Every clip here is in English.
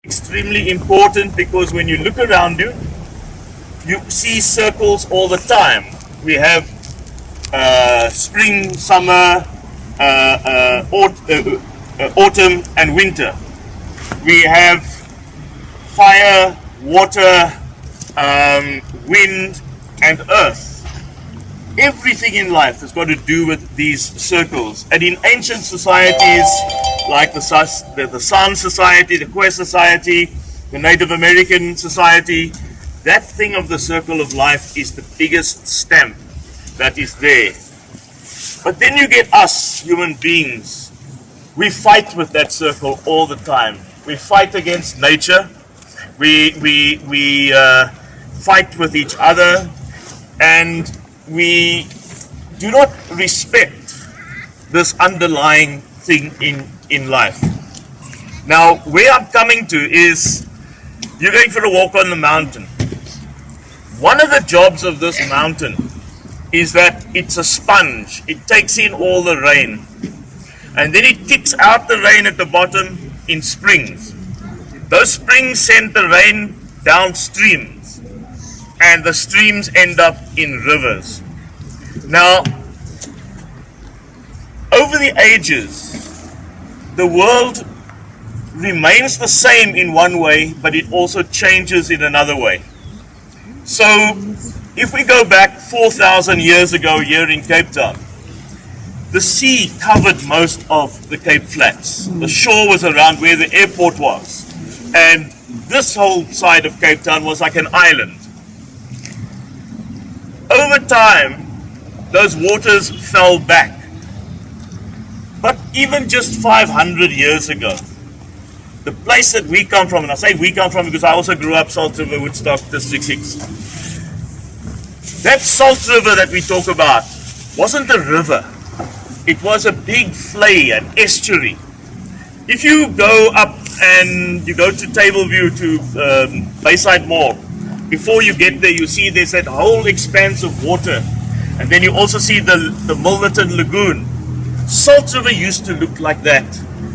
extremely important because when you look around you, you see circles all the time. We have spring, summer, autumn and winter. We have fire, water, wind and earth. Everything in life has got to do with these circles. And in ancient societies like the San Society, the Quest Society, the Native American Society, that thing of the circle of life is the biggest stamp that is there. But then you get us, human beings. We fight with that circle all the time. We fight against nature. We fight with each other, and we do not respect this underlying thing in life. Now, where I'm coming to is, you're going for a walk on the mountain. One of the jobs of this mountain is that it's a sponge. It takes in all the rain, and then it kicks out the rain at the bottom in springs. Those springs send the rain downstreams, and the streams end up in rivers. Now, over the ages, the world remains the same in one way, but it also changes in another way. So, if we go back 4,000 years ago here in Cape Town, the sea covered most of the Cape Flats. The shore was around where the airport was. And this whole side of Cape Town was like an island. Over time, those waters fell back. But even just 500 years ago, the place that we come from, and I say we come from because I also grew up Salt River, Woodstock, District 6. That Salt River that we talk about wasn't a river. It was a big flay, an estuary. If you go up and you go to Tableview to Bayside Mall, before you get there, you see there's that whole expanse of water. And then you also see the Milnerton Lagoon. Salt River used to look like that.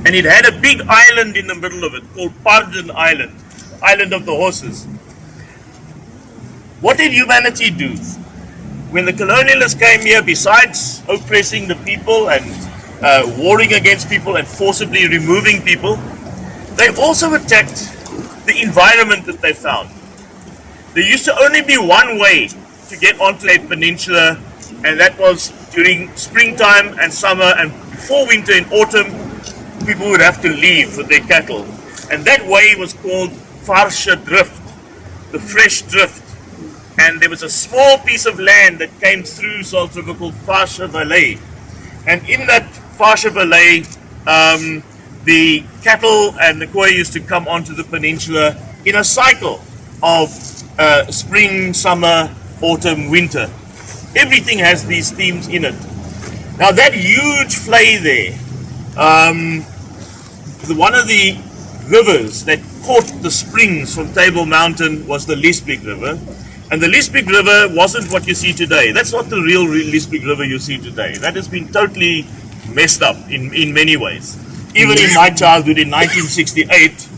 And it had a big island in the middle of it called Pardon Island, Island of the Horses. What did humanity do? When the colonialists came here, besides oppressing the people and warring against people and forcibly removing people, they also attacked the environment that they found. There used to only be one way to get onto a peninsula, and that was during springtime and summer, and before winter and autumn, people would have to leave with their cattle. And that way was called Varsha Drift, the fresh drift. And there was a small piece of land that came through Salt River called Varsha Valley. And in that Varsha Valley, the cattle and the koi used to come onto the peninsula in a cycle of spring, summer, autumn, winter. Everything has these themes in it. Now that huge flay there, one of the rivers that caught the springs from Table Mountain was the Liesbeek River. And the Liesbeek River wasn't what you see today. That's not the real Liesbeek River you see today. That has been totally messed up in many ways. Even in my childhood in 1968,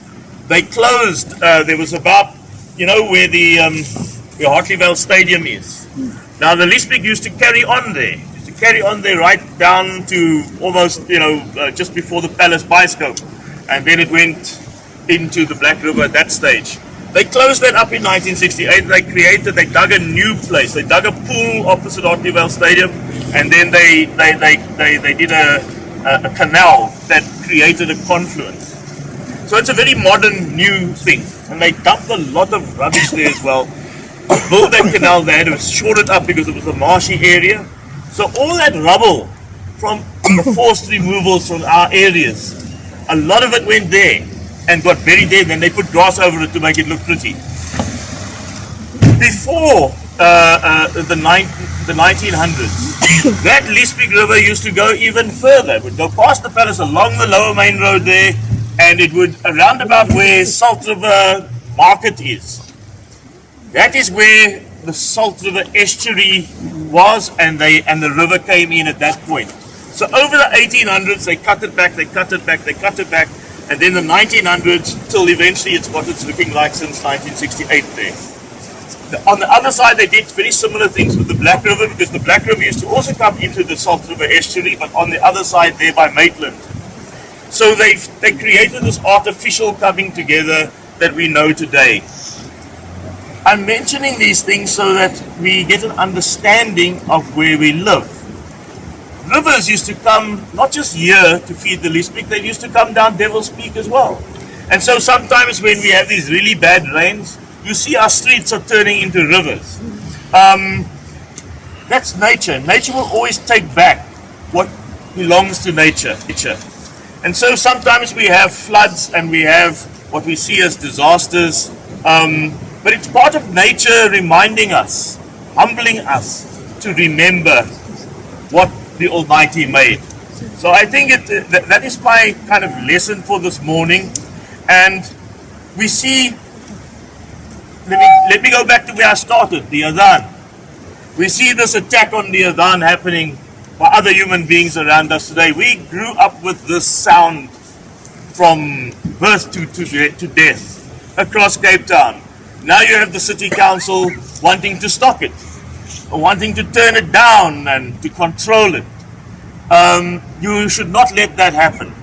they closed, there was about, where the Hartleyvale Stadium is. Now the Liesbeek used to carry on there. Right down to almost, just before the Palace Bioscope. And then it went into the Black River at that stage. They closed that up in 1968. They dug a new place. They dug a pool opposite Hartleyvale Stadium, and then they did a canal that created a confluence. So it's a very modern, new thing. And they dumped a lot of rubbish there as well. To build that canal, they had to short it up because it was a marshy area. So all that rubble from the forced removals from our areas, a lot of it went there and got buried there, and then they put grass over it to make it look pretty. Before the 1900s, that Liesbeek River used to go even further. It would go past the palace along the lower main road there, and it would around about where Salt River Market is. That is where the Salt River estuary was, and the river came in at that point. So over the 1800s, they cut it back, and then the 1900s till eventually it's what it's looking like since 1968 there. On the other side, they did very similar things with the Black River, because the Black River used to also come into the Salt River estuary, but on the other side there by Maitland. So they created this artificial coming together that we know today. I'm mentioning these things so that we get an understanding of where we live. Rivers used to come not just here to feed the least big, they used to come down Devil's Peak as well. And so sometimes when we have these really bad rains, you see our streets are turning into rivers. That's nature. Nature will always take back what belongs to nature. And so sometimes we have floods and we have what we see as disasters. But it's part of nature reminding us, humbling us to remember what the Almighty made. So I think that is my kind of lesson for this morning. And we see, let me go back to where I started, the Adhan. We see this attack on the Adhan happening by other human beings around us today. We grew up with this sound from birth to death across Cape Town. Now you have the city council wanting to stop it, wanting to turn it down and to control it. You should not let that happen.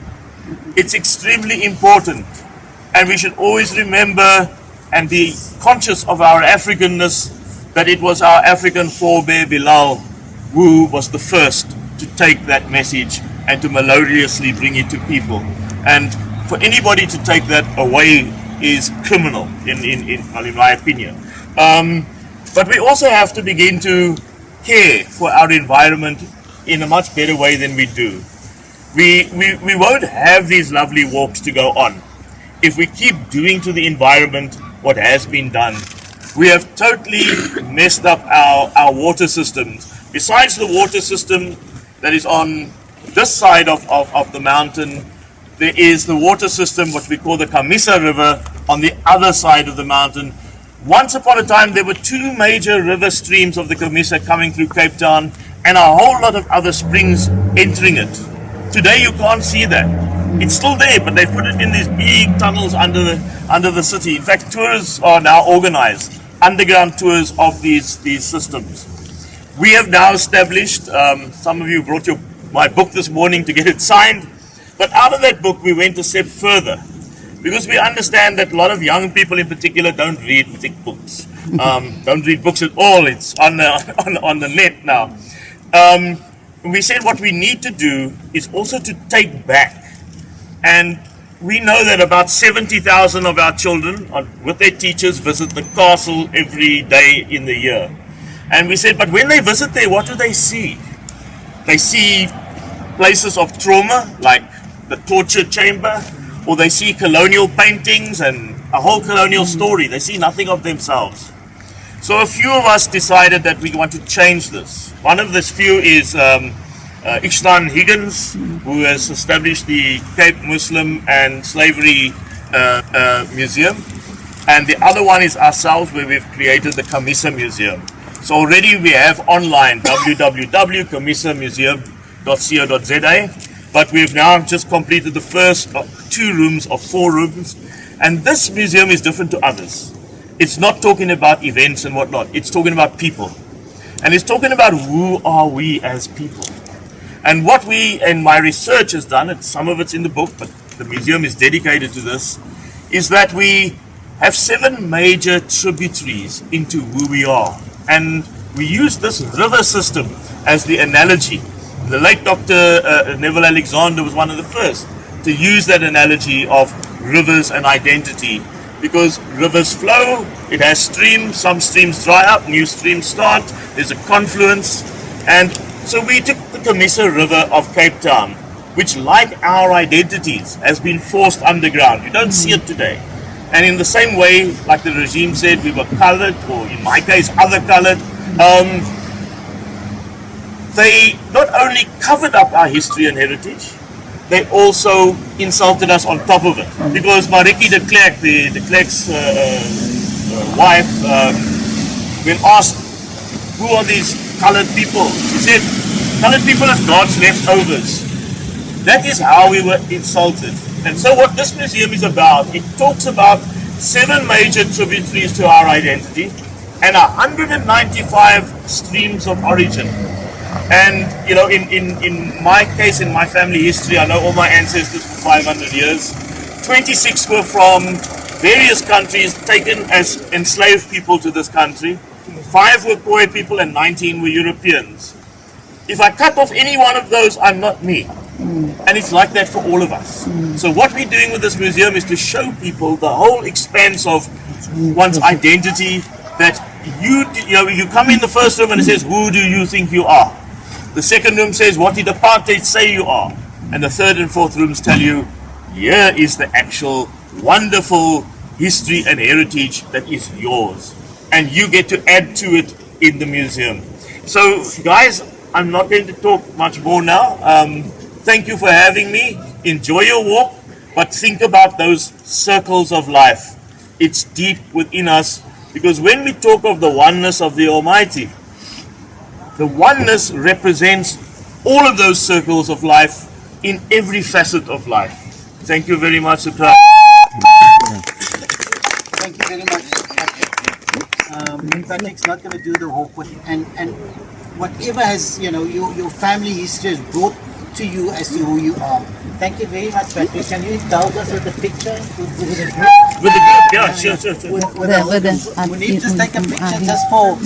It's extremely important, and we should always remember and be conscious of our Africanness, that it was our African forebear Bilal who was the first to take that message and to melodiously bring it to people. And for anybody to take that away is criminal, in my opinion. But we also have to begin to care for our environment in a much better way than we do. We won't have these lovely walks to go on if we keep doing to the environment what has been done. We have totally messed up our water systems. Besides the water system that is on this side of the mountain, there is the water system, what we call the Kamisa River, on the other side of the mountain. Once upon a time, there were two major river streams of the Kamisa coming through Cape Town, and a whole lot of other springs entering it. Today, you can't see that. It's still there, but they put it in these big tunnels under the city. In fact, tours are now organized, underground tours of these systems. We have now established, some of you brought my book this morning to get it signed, but out of that book we went a step further, because we understand that a lot of young people in particular don't read thick books, don't read books at all. It's on the net now. We said what we need to do is also to take back. And we know that about 70,000 of our children with their teachers visit the castle every day in the year. And we said, but when they visit there, what do they see? They see places of trauma, like the torture chamber, or they see colonial paintings and a whole colonial story. They see nothing of themselves. So a few of us decided that we want to change this. One of this few is Ismail Higgins, who has established the Cape Muslim and Slavery Museum. And the other one is ourselves, where we've created the Kamisa Museum. So already we have online www.kamisamuseum.co.za, but we've now just completed the first 2 rooms of 4 rooms. And this museum is different to others. It's not talking about events and whatnot. It's talking about people. And it's talking about who are we as people. And what we, and my research has done, some of it's in the book, but the museum is dedicated to this, is that we have 7 major tributaries into who we are. And we use this river system as the analogy. The late Dr. Neville Alexander was one of the first to use that analogy of rivers and identity, because rivers flow, it has streams, some streams dry up, new streams start, there's a confluence. And so we took the Kamisa River of Cape Town, which, like our identities, has been forced underground. You don't see it today. And in the same way, like the regime said, we were colored, or in my case, other colored. They not only covered up our history and heritage, they also insulted us on top of it. Because Mariki de Klerk, the Klerk's wife, when asked, who are these colored people? She said, colored people are God's leftovers. That is how we were insulted. And so what this museum is about, it talks about 7 major tributaries to our identity and 195 streams of origin. And you know, in my case, in my family history, I know all my ancestors for 500 years. 26 were from various countries taken as enslaved people to this country. 5 were Khoi people and 19 were Europeans. If I cut off any one of those, I'm not me. And it's like that for all of us. So what we're doing with this museum is to show people the whole expanse of one's identity, that you come in the first room and it says, who do you think you are? The second room says, what did apartheid say you are? And the third and fourth rooms tell you, here is the actual wonderful history and heritage that is yours. And you get to add to it in the museum. So guys, I'm not going to talk much more now. Thank you for having me. Enjoy your walk, but think about those circles of life. It's deep within us, because when we talk of the oneness of the Almighty, the oneness represents all of those circles of life in every facet of life. Thank you very much, Shukran. Thank you very much, Patric. Patric's not going to do the walk, and whatever has, your family history has brought to you as to who you are. Thank you very much, Patric. Can you indulge us with the picture? With the group? With the group, yeah, sure. We need to take a picture just for